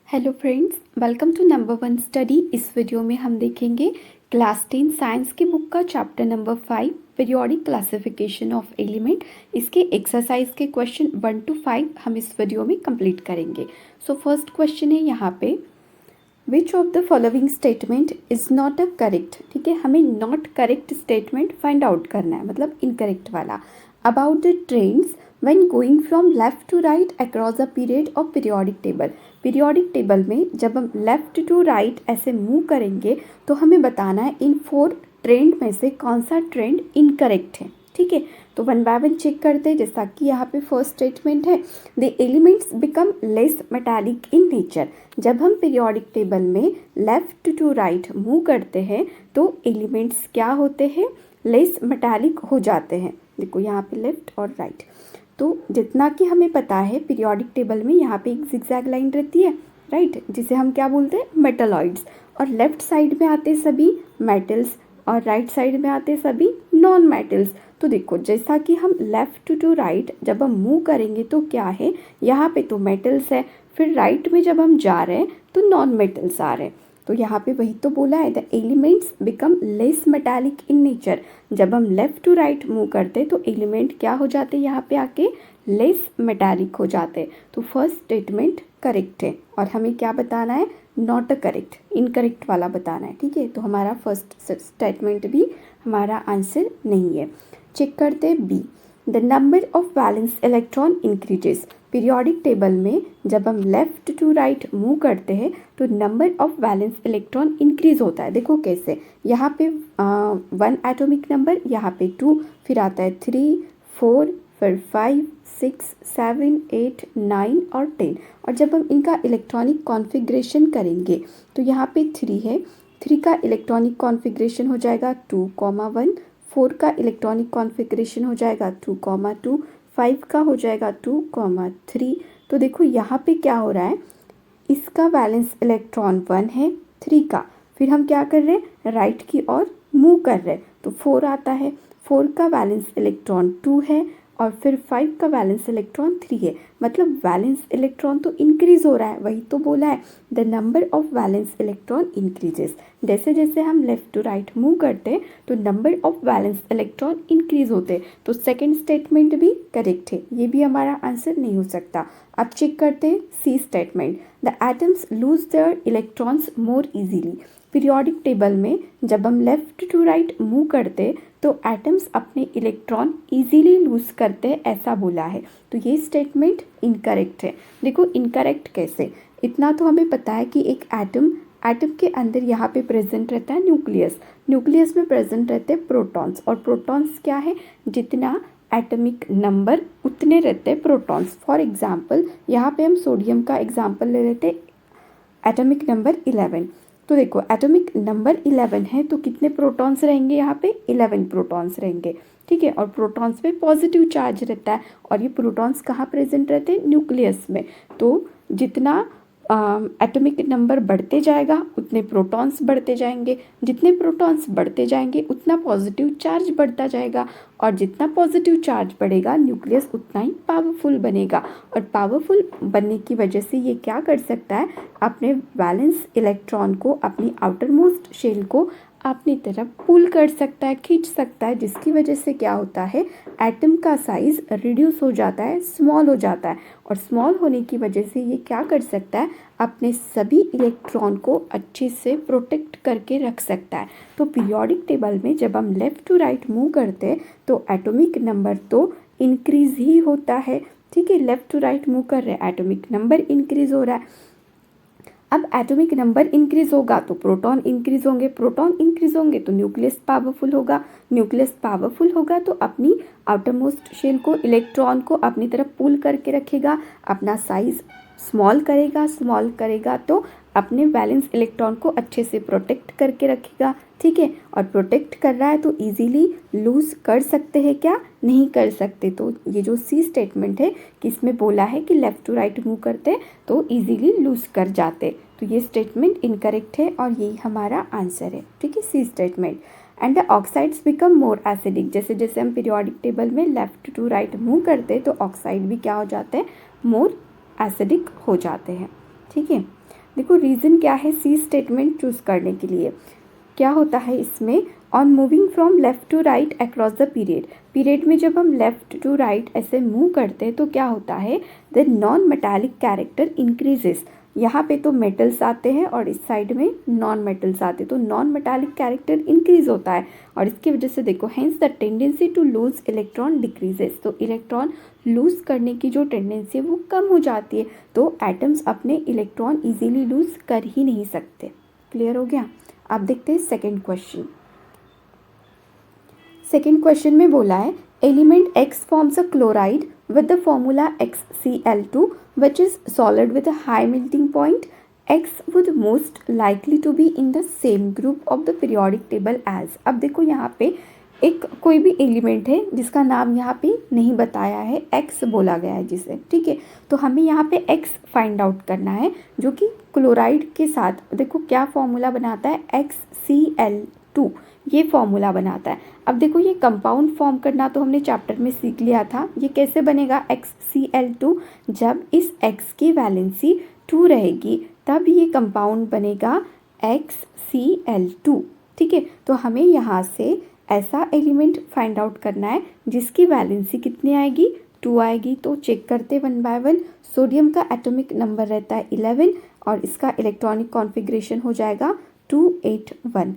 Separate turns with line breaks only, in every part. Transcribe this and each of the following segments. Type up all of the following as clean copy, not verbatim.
Hello friends, welcome to number 1 study. इस video में हम देखेंगे क्लास 10 साइंस की बुक का chapter number 5 periodic classification of element. इसके एक्सरसाइज के क्वेश्चन 1 to 5 हम इस वीडियो में कंप्लीट करेंगे। सो फर्स्ट क्वेश्चन है यहाँ पे, which of the following statement is not a correct. ठीक है, हमें not correct statement find out करना है, मतलब इनकरेक्ट वाला। About the trends when going from left to right across a period of periodic table। Periodic table में जब हम लेफ्ट टू राइट ऐसे मूव करेंगे तो हमें बताना है इन 4 ट्रेंड में से कौन सा ट्रेंड इनकरेक्ट है। ठीक है, तो वन बाय वन चेक करते हैं। जैसा कि यहाँ पे फर्स्ट स्टेटमेंट है, the elements become less metallic in nature. जब हम पीरियोडिक टेबल में लेफ्ट टू राइट मूव करते हैं तो एलिमेंट्स क्या होते हैं, लेस मेटालिक हो जाते हैं। देखो यहाँ पे लेफ्ट और राइट। तो जितना कि हमें पता है पीरियोडिक टेबल में यहाँ पे एक जिगजैग लाइन रहती है, राइट, जिसे हम क्या बोलते हैं, मेटलॉइड्स। और लेफ्ट साइड में आते सभी मेटल्स और राइट साइड में आते सभी नॉन मेटल्स। तो देखो जैसा कि हम लेफ्ट टू राइट जब हम मूव करेंगे तो क्या है, यहाँ पे तो मेटल्स है, फिर राइट में जब हम जा रहे हैं तो नॉन मेटल्स आ रहे हैं। तो यहाँ पे वही तो बोला है, the elements become less metallic in nature. जब हम लेफ्ट टू राइट मूव करते तो एलिमेंट क्या हो जाते, यहाँ पे आके लेस मेटालिक हो जाते। तो फर्स्ट स्टेटमेंट करेक्ट है और हमें क्या बताना है, नॉट अ करेक्ट, इनकरेक्ट वाला बताना है। ठीक है, तो हमारा फर्स्ट स्टेटमेंट भी हमारा आंसर नहीं है। चेक करते हैं B, the number of valence electron increases. Periodic table में जब हम लेफ्ट टू राइट मूव करते हैं तो number of valence electron increase होता है। देखो कैसे, यहाँ पे 1 एटॉमिक नंबर, यहाँ पे 2, फिर आता है 3, 4, फिर 5, 6, 7, 8, 9 और 10। और जब हम इनका इलेक्ट्रॉनिक कॉन्फ़िगरेशन करेंगे तो यहाँ पे 3 है, 3 का इलेक्ट्रॉनिक कॉन्फ़िगरेशन हो जाएगा 2,1, 4 का इलेक्ट्रॉनिक कॉन्फ़िगरेशन हो जाएगा 2,2, 5 का हो जाएगा 2,3। तो देखो यहाँ पे क्या हो रहा है, इसका वैलेंस इलेक्ट्रॉन 1 है, 3 का, फिर हम क्या कर रहे हैं, राइट की ओर मूव कर रहे हैं तो 4 आता है, 4 का वैलेंस इलेक्ट्रॉन 2 है और फिर 5 का वैलेंस इलेक्ट्रॉन 3 है। मतलब वैलेंस इलेक्ट्रॉन तो इंक्रीज हो रहा है, वही तो बोला है, the number of valence electron increases. जैसे जैसे हम लेफ्ट टू राइट मूव करते हैं तो number of valence electron increase होते। तो सेकंड स्टेटमेंट भी करेक्ट है, ये भी हमारा आंसर नहीं हो सकता। अब चेक करते हैं C statement, the atoms lose their electrons more easily. Periodic table में जब हम लेफ्ट टू राइट मूव करते तो एटम्स अपने इलेक्ट्रॉन इजीली लूज करते, ऐसा बोला है। तो ये स्टेटमेंट इनकरेक्ट है। देखो इनकरेक्ट कैसे, इतना तो हमें पता है कि एक एटम के अंदर यहाँ पे प्रेजेंट रहता है न्यूक्लियस, न्यूक्लियस में प्रेजेंट रहते हैं प्रोटॉन्स। और प्रोटॉन्स क्या है, जितना एटॉमिक नंबर उतने रहते हैं प्रोटॉन्स। फॉर एग्जाम्पल यहाँ पे हम सोडियम का एग्जाम्पल ले लेते हैं, एटॉमिक नंबर 11। तो देखो एटॉमिक नंबर 11 है तो कितने प्रोटॉन्स रहेंगे, यहाँ पे 11 प्रोटॉन्स रहेंगे। ठीक है, और प्रोटॉन्स पे पॉजिटिव चार्ज रहता है और ये प्रोटॉन्स कहाँ प्रेजेंट रहते हैं, न्यूक्लियस में। तो जितना एटॉमिक नंबर बढ़ते जाएगा उतने प्रोटॉन्स बढ़ते जाएंगे, जितने प्रोटॉन्स बढ़ते जाएंगे उतना पॉजिटिव चार्ज बढ़ता जाएगा, और जितना पॉजिटिव चार्ज बढ़ेगा न्यूक्लियस उतना ही पावरफुल बनेगा। और पावरफुल बनने की वजह से ये क्या कर सकता है, अपने वैलेंस इलेक्ट्रॉन को, अपनी आउटर मोस्ट शेल को अपनी तरफ पुल कर सकता है, खींच सकता है, जिसकी वजह से क्या होता है, एटम का साइज रिड्यूस हो जाता है, स्मॉल हो जाता है। और स्मॉल होने की वजह से ये क्या कर सकता है, अपने सभी इलेक्ट्रॉन को अच्छे से प्रोटेक्ट करके रख सकता है। तो पीरियोडिक टेबल में जब हम लेफ़्ट टू राइट मूव करते हैं तो एटॉमिक नंबर तो इंक्रीज ही होता है। ठीक है, लेफ़्ट टू राइट मूव कर रहे हैं, एटॉमिक नंबर इंक्रीज हो रहा है। अब एटॉमिक नंबर इंक्रीज होगा तो प्रोटॉन इंक्रीज होंगे, प्रोटॉन इंक्रीज होंगे तो न्यूक्लियस पावरफुल होगा, न्यूक्लियस पावरफुल होगा तो अपनी आउटर मोस्ट शेल को, इलेक्ट्रॉन को अपनी तरफ पुल करके रखेगा, अपना साइज स्मॉल करेगा तो अपने वैलेंस इलेक्ट्रॉन को अच्छे से प्रोटेक्ट करके रखेगा। ठीक है, और प्रोटेक्ट कर रहा है तो इजीली लूज कर सकते हैं क्या, नहीं कर सकते। तो ये जो सी स्टेटमेंट है कि इसमें बोला है कि लेफ़्ट टू राइट मूव करते तो इजीली लूज कर जाते, तो ये स्टेटमेंट इनकरेक्ट है और यही हमारा आंसर है। ठीक है, C statement. And the oxides become more acidic. जैसे जैसे हम पीरियोडिक टेबल में लेफ़्ट टू राइट मूव करते तो ऑक्साइड भी क्या हो जाते हैं, मोर एसिडिक हो जाते हैं। ठीक है, देखो रीज़न क्या है सी स्टेटमेंट चूज़ करने के लिए, क्या होता है इसमें, on moving from left to right across the period में जब हम लेफ़्ट टू राइट ऐसे मूव करते हैं तो क्या होता है, the non metallic character increases. यहाँ पे तो मेटल्स आते हैं और इस साइड में नॉन मेटल्स आते हैं, तो नॉन मेटालिक कैरेक्टर इंक्रीज होता है और इसकी वजह से देखो hence the tendency to lose electron decreases, तो इलेक्ट्रॉन लूज़ करने की जो टेंडेंसी है वो कम हो जाती है, तो एटम्स अपने इलेक्ट्रॉन ईजीली लूज़ कर ही नहीं सकते। क्लियर हो गया। आप देखते हैं सेकेंड क्वेश्चन। सेकेंड क्वेश्चन में बोला है element X forms a chloride with the formula XCl2 which is solid with a high melting point, X would most likely to be in the same group of the periodic table as। अब देखो यहाँ पे एक कोई भी element है जिसका नाम यहाँ पे नहीं बताया है, X बोला गया है जिसे, ठीक है, तो हमें यहाँ पे X फाइंड आउट करना है जो कि क्लोराइड के साथ देखो क्या फॉर्मूला बनाता है, XCl2 ये फॉर्मूला बनाता है। अब देखो ये कंपाउंड फॉर्म करना तो हमने चैप्टर में सीख लिया था, ये कैसे बनेगा XCl2, जब इस X की वैलेंसी 2 रहेगी तब ये कंपाउंड बनेगा XCl2, ठीक है। तो हमें यहाँ से ऐसा एलिमेंट फाइंड आउट करना है जिसकी वैलेंसी कितनी आएगी, 2 आएगी। तो चेक करते वन बाय वन। सोडियम का एटॉमिक नंबर रहता है 11 और इसका इलेक्ट्रॉनिक कॉन्फ़िगरेशन हो जाएगा 281,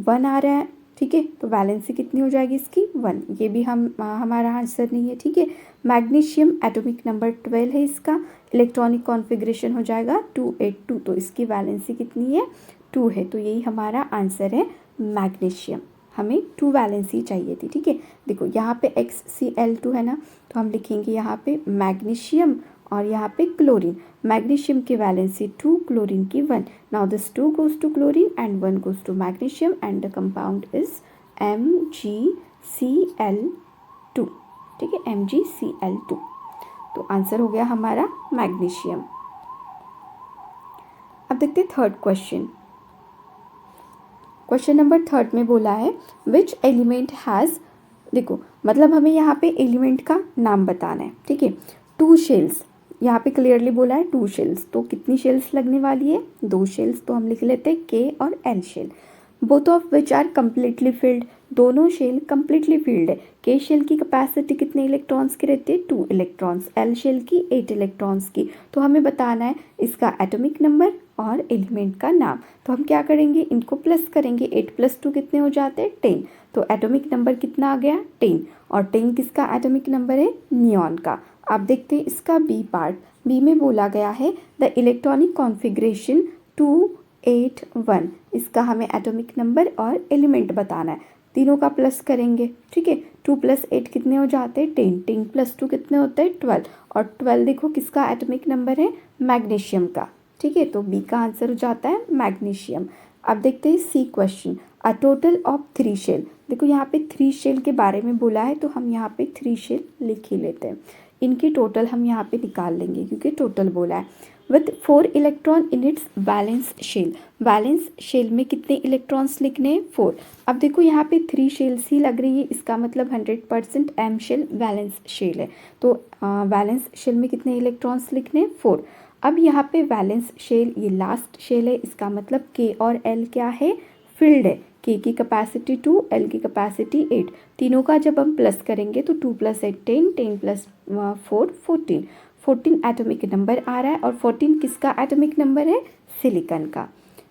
1 आ रहा है, ठीक है, तो वैलेंसी कितनी हो जाएगी इसकी 1, ये भी हमारा आंसर नहीं है, ठीक है। मैग्नीशियम एटॉमिक नंबर 12 है, इसका इलेक्ट्रॉनिक कॉन्फ़िगरेशन हो जाएगा 282, तो इसकी वैलेंसी कितनी है 2 है, तो यही हमारा आंसर है मैग्नीशियम। हमें 2 वैलेंसी चाहिए थी, ठीक है। देखो यहाँ पे XCl2 है ना, तो हम लिखेंगे यहाँ पे मैग्नीशियम और यहाँ पे क्लोरीन, मैग्नीशियम की वैलेंसी 2, क्लोरीन की 1। Now this 2 goes to chlorine and 1 goes to magnesium and the compound is MgCl2, ठीक है, MgCl2। तो आंसर हो गया हमारा मैग्नीशियम। अब देखते हैं third question. Question number third में बोला है विच एलिमेंट हैज़, देखो मतलब हमें यहाँ पे एलिमेंट का नाम बताना है, ठीक है। 2 शेल्स, यहाँ पे क्लियरली बोला है 2 शेल्स, तो कितनी शेल्स लगने वाली है 2 शेल्स, तो हम लिख लेते हैं K और L shell. Both of which are completely filled, दोनों शेल कम्प्लीटली फिल्ड है। K शेल की कैपेसिटी कितने इलेक्ट्रॉन्स की रहती है 2 इलेक्ट्रॉन्स, L शेल की 8 इलेक्ट्रॉन्स की। तो हमें बताना है इसका एटॉमिक नंबर और एलिमेंट का नाम। तो हम क्या करेंगे, इनको प्लस करेंगे, 8 + 2 कितने हो जाते हैं 10, तो एटॉमिक नंबर कितना आ गया 10, और 10 किसका एटॉमिक नंबर है नियॉन का। आप देखते हैं इसका बी पार्ट, बी में बोला गया है द इलेक्ट्रॉनिक कॉन्फ़िगरेशन 281, इसका हमें एटॉमिक नंबर और एलिमेंट बताना है। तीनों का प्लस करेंगे, ठीक है, 2 + 8 कितने हो जाते हैं 10, 10 + 2 कितने होते हैं 12, और 12 देखो किसका एटॉमिक नंबर है मैग्नीशियम का, ठीक है, तो बी का आंसर हो जाता है मैग्नीशियम। अब देखते हैं C question, a total of 3 shell, देखो यहाँ पे 3 शेल के बारे में बोला है तो हम यहाँ पे 3 शेल लिख ही लेते हैं। इनकी टोटल हम यहाँ पे निकाल लेंगे क्योंकि टोटल बोला है। With 4 electron in its valence shell, valence shell में कितने इलेक्ट्रॉन्स लिखने हैं 4। अब देखो यहाँ पे 3 शेल्स ही लग रही है, इसका मतलब 100% M शेल बैलेंस शेल है, तो बैलेंस शेल में कितने इलेक्ट्रॉन्स लिखने हैं 4। अब यहाँ पे बैलेंस शेल ये लास्ट शेल है, इसका मतलब K और L क्या है फिल्ड है, K की कैपेसिटी 2, L की कैपेसिटी 8, तीनों का जब हम प्लस करेंगे तो 2 + 8 10, 10 + 4 14, 14 एटॉमिक नंबर आ रहा है, और 14 किसका एटॉमिक नंबर है सिलिकॉन का।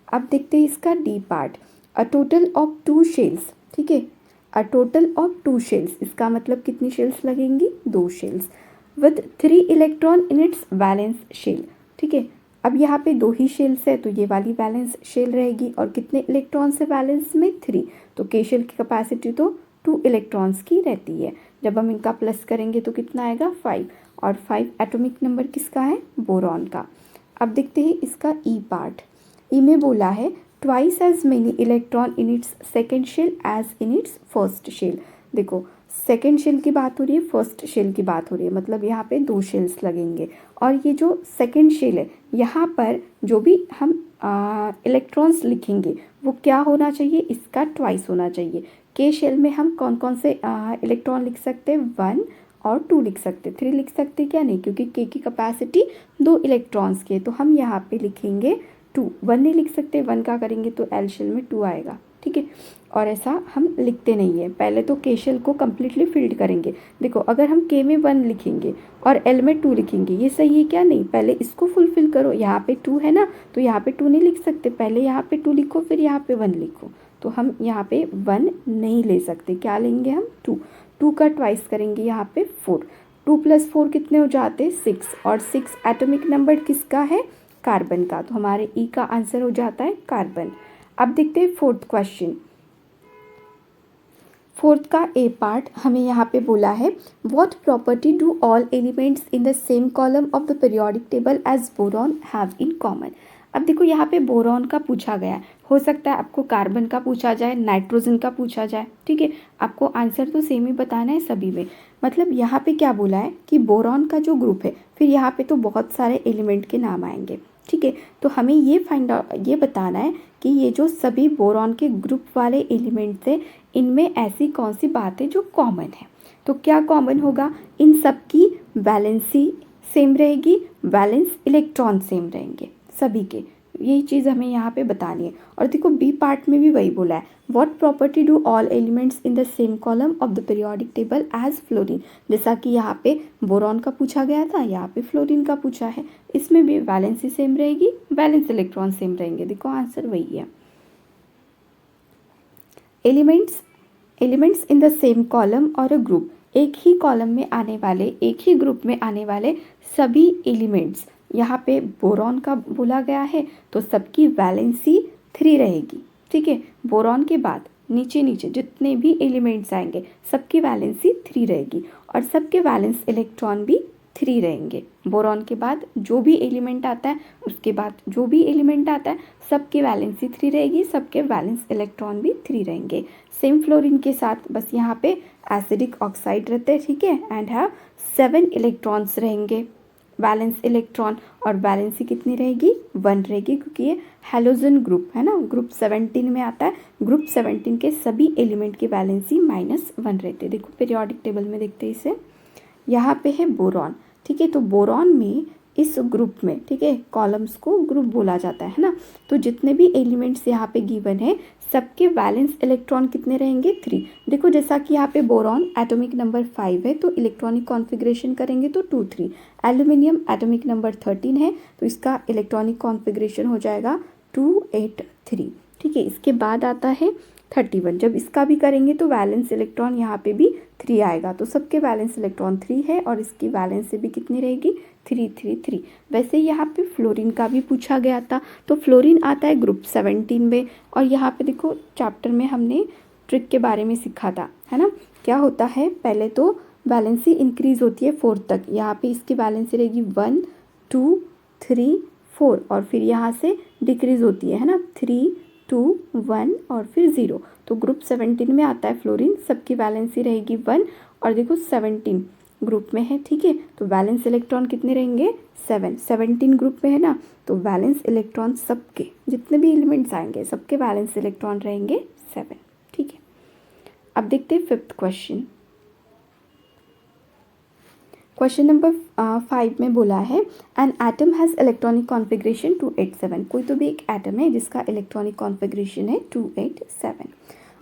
अब देखते हैं इसका D part, a total of 2 shells, ठीक है, अ टोटल ऑफ 2 शेल्स, इसका मतलब कितनी शेल्स लगेंगी 2 shells, with 3 electron in its valence shell, ठीक है। अब यहाँ पे 2 ही शेल्स है तो ये वाली बैलेंस शेल रहेगी, और कितने इलेक्ट्रॉन्स है बैलेंस में 3, तो K शेल की कैपेसिटी तो 2 इलेक्ट्रॉन्स की रहती है, जब हम इनका प्लस करेंगे तो कितना आएगा 5, और 5 एटॉमिक नंबर किसका है बोरॉन का। अब देखते हैं इसका ई पार्ट, ई में बोला है twice as many electron in its second shell as in its first shell. देखो सेकेंड शेल की बात हो रही है, फर्स्ट शेल की बात हो रही है, मतलब यहाँ पे 2 शेल्स लगेंगे, और ये जो सेकेंड शेल है यहाँ पर जो भी हम इलेक्ट्रॉन्स लिखेंगे वो क्या होना चाहिए, इसका ट्वाइस होना चाहिए। K शेल में हम कौन कौन से इलेक्ट्रॉन लिख सकते हैं 1 और 2 लिख सकते, 3 लिख सकते क्या नहीं, क्योंकि K की कैपेसिटी 2 इलेक्ट्रॉन्स की है, तो हम यहाँ पे लिखेंगे 2, 1 नहीं लिख सकते, 1 का करेंगे तो एल शेल में 2 आएगा, ठीक है। और ऐसा हम लिखते नहीं है, पहले तो के शेल को कम्प्लीटली फिल्ड करेंगे। देखो अगर हम के में 1 लिखेंगे और एल में 2 लिखेंगे, ये सही है क्या? नहीं, पहले इसको फुलफिल करो। यहाँ पे 2 है ना, तो यहाँ पे 2 नहीं लिख सकते, पहले यहाँ पे 2 लिखो फिर यहाँ पे 1 लिखो। तो हम यहाँ पे 1 नहीं ले सकते, क्या लेंगे हम? 2। 2 का ट्वाइस करेंगे यहाँ पे 4। 2 + 4 कितने हो जाते? 6। और 6 एटॉमिक नंबर किसका है? कार्बन का। तो हमारे ई का आंसर हो जाता है कार्बन। अब देखते हैं फोर्थ क्वेश्चन। फोर्थ का ए पार्ट हमें यहाँ पे बोला है, what property do all elements in the same column of the periodic table as boron have in common. अब देखो यहाँ पे बोरॉन का पूछा गया है, हो सकता है आपको कार्बन का पूछा जाए, नाइट्रोजन का पूछा जाए, ठीक है। आपको आंसर तो सेम ही बताना है सभी में। मतलब यहाँ पे क्या बोला है कि बोरॉन का जो ग्रुप है, फिर यहाँ पे तो बहुत सारे एलिमेंट के नाम आएंगे, ठीक है। तो हमें ये बताना है कि ये जो सभी बोरॉन के ग्रुप वाले एलिमेंट्स हैं, इनमें ऐसी कौन सी बात है जो कॉमन है। तो क्या कॉमन होगा? इन सब की वैलेंसी सेम रहेगी, वैलेंस इलेक्ट्रॉन सेम रहेंगे सभी के। यही चीज़ हमें यहाँ पे बतानी है। और देखो बी पार्ट में भी वही बोला है, what property do all elements in the same column of the periodic table as fluorine. जैसा कि यहाँ पे बोरॉन का पूछा गया था, यहाँ पे फ्लोरीन का पूछा है। इसमें भी वैलेंसी सेम रहेगी, वैलेंस इलेक्ट्रॉन सेम रहेंगे। देखो आंसर वही है। Elements in the same column और अ ग्रुप, एक ही कॉलम में आने वाले, एक ही ग्रुप में आने वाले सभी एलिमेंट्स, यहाँ पे बोरॉन का बोला गया है तो सबकी वैलेंसी 3 रहेगी, ठीक है। बोरॉन के बाद नीचे नीचे जितने भी एलिमेंट्स आएंगे सबकी वैलेंसी 3 रहेगी और सबके वैलेंस इलेक्ट्रॉन भी 3 रहेंगे। बोरॉन के बाद जो भी एलिमेंट आता है, उसके बाद जो भी एलिमेंट आता है, सबकी वैलेंसी 3 रहेगी, सबके वैलेंस इलेक्ट्रॉन भी 3 रहेंगे। सेम फ्लोरीन के साथ, बस यहाँ पे एसिडिक ऑक्साइड रहते हैं, ठीक है, एंड हैव 7 इलेक्ट्रॉन्स रहेंगे वैलेंस इलेक्ट्रॉन। और वैलेंसी कितनी रहेगी? 1 रहेगी, क्योंकि ये हैलोजन ग्रुप है ना, ग्रुप 17 में आता है। ग्रुप 17 के सभी एलिमेंट की वैलेंसी -1 रहते हैं। देखो पीरियोडिक टेबल में देखते हैं इसे, यहाँ पे है बोरॉन, ठीक है। तो बोरॉन में इस ग्रुप में, ठीक है, कॉलम्स को ग्रुप बोला जाता है ना। तो जितने भी एलिमेंट्स यहाँ पे गिवन है, सबके वैलेंस इलेक्ट्रॉन कितने रहेंगे? 3। देखो जैसा कि यहाँ पे बोरॉन एटॉमिक नंबर 5 है, तो इलेक्ट्रॉनिक कॉन्फ़िगरेशन करेंगे तो 2 3। एल्यूमिनियम एटॉमिक नंबर 13 है, तो इसका इलेक्ट्रॉनिक कॉन्फ़िगरेशन हो जाएगा 2 8 3, ठीक है। इसके बाद आता है 31, जब इसका भी करेंगे तो वैलेंस इलेक्ट्रॉन यहाँ पे भी 3 आएगा। तो सबके वैलेंस इलेक्ट्रॉन 3 है और इसकी वैलेंस भी कितनी रहेगी? 3 3 3। वैसे यहाँ पे फ्लोरीन का भी पूछा गया था, तो फ्लोरीन आता है ग्रुप 17 में। और यहाँ पे देखो चैप्टर में हमने ट्रिक के बारे में सीखा था, है ना। क्या होता है, पहले तो वैलेंसी इंक्रीज होती है 4 तक, यहाँ पे इसकी वैलेंसी रहेगी 1 2 3 4, और फिर यहाँ से डिक्रीज होती है ना, 3 2 1 और फिर 0। तो ग्रुप 17 में आता है फ्लोरीन, सबकी वैलेंसी रहेगी 1। और देखो 17 ग्रुप में है, ठीक है, तो वैलेंस इलेक्ट्रॉन कितने रहेंगे? 7। 17 ग्रुप में है ना, तो वैलेंस इलेक्ट्रॉन सबके जितने भी एलिमेंट्स आएंगे सबके वैलेंस इलेक्ट्रॉन रहेंगे 7, ठीक है। अब देखते हैं फिफ्थ क्वेश्चन। क्वेश्चन नंबर 5 में बोला है, an atom has electronic configuration 287। कोई तो भी एक एटम है जिसका इलेक्ट्रॉनिक कॉन्फ़िगरेशन है 287।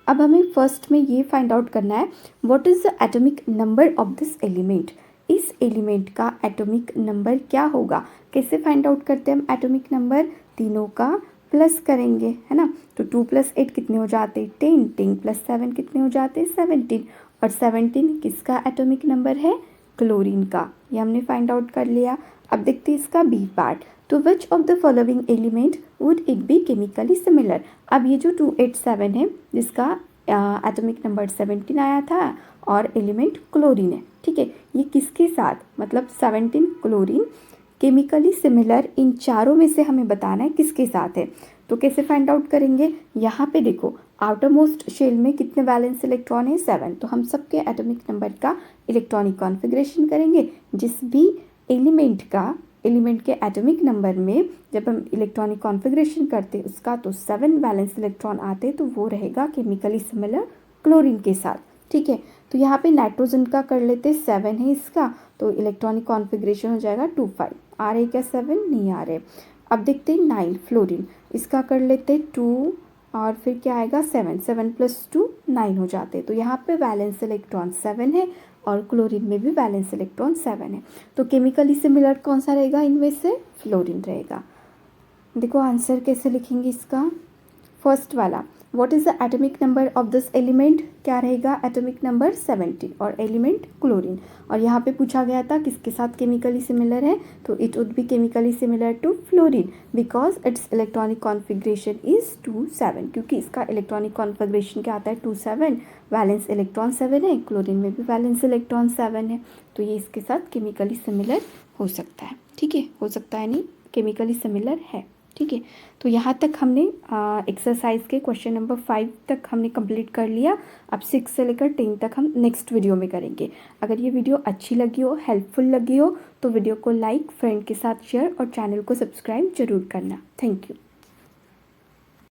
अब हमें फर्स्ट में ये फाइंड आउट करना है, what is the atomic number of this element. इस एलिमेंट का एटॉमिक नंबर क्या होगा? कैसे फाइंड आउट करते हैं हम एटॉमिक नंबर? तीनों का प्लस करेंगे, है ना। तो 2 + 8 कितने हो जाते? 10। 10 + 7 कितने हो जाते? 17। और 17 किसका एटॉमिक नंबर है? क्लोरीन का। ये हमने फाइंड आउट कर लिया। अब देखते हैं इसका बी पार्ट। तो which of the following element would it be chemically similar. अब ये जो 287 है, जिसका एटॉमिक नंबर 17 आया था और एलिमेंट क्लोरीन है, ठीक है, ये किसके साथ, मतलब 17 क्लोरीन केमिकली सिमिलर, इन चारों में से हमें बताना है किसके साथ है। तो कैसे फाइंड आउट करेंगे? यहाँ पे देखो आउटर मोस्ट शेल में कितने वैलेंस इलेक्ट्रॉन है? 7। तो हम सबके एटॉमिक नंबर का इलेक्ट्रॉनिक कॉन्फ़िगरेशन करेंगे। जिस भी एलिमेंट के एटॉमिक नंबर में जब हम इलेक्ट्रॉनिक कॉन्फ़िगरेशन करते उसका, तो 7 वैलेंस इलेक्ट्रॉन आते, तो वो रहेगा केमिकली सिमिलर क्लोरीन के साथ, ठीक है। तो यहाँ पे नाइट्रोजन का कर लेते, 7 है इसका, तो इलेक्ट्रॉनिक कॉन्फ़िगरेशन हो जाएगा 2 5। आ रहे क्या 7? नहीं आ रहे। अब देखते हैं 9 फ्लोरीन, इसका कर लेते 2 और फिर क्या आएगा 7, 7 + 2 9 हो जाते। तो यहाँ पे वैलेंस इलेक्ट्रॉन 7 है और क्लोरीन में भी वैलेंस इलेक्ट्रॉन 7 है। तो केमिकली सिमिलर कौन सा रहेगा इनमें से? फ्लोरीन रहेगा। देखो आंसर कैसे लिखेंगे इसका। फर्स्ट वाला, what is the atomic number of this element, क्या रहेगा? एटॉमिक नंबर 70 और एलिमेंट क्लोरीन। और यहाँ पे पूछा गया था किसके साथ केमिकली सिमिलर है, तो it would be chemically similar to fluorine because its electronic configuration is 2 7, क्योंकि इसका इलेक्ट्रॉनिक कॉन्फ़िगरेशन क्या आता है 2 7, वैलेंस इलेक्ट्रॉन 7 है, क्लोरीन में भी वैलेंस इलेक्ट्रॉन 7 है। तो ये इसके साथ केमिकली सिमिलर हो सकता है। ठीक है, हो सकता है नहीं, केमिकली सिमिलर है। ठीक है, तो यहाँ तक हमने एक्सरसाइज के क्वेश्चन नंबर 5 तक हमने कंप्लीट कर लिया। अब 6 से लेकर 10 तक हम नेक्स्ट वीडियो में करेंगे। अगर ये वीडियो अच्छी लगी हो, हेल्पफुल लगी हो, तो वीडियो को लाइक, फ्रेंड के साथ शेयर और चैनल को सब्सक्राइब जरूर करना। Thank you.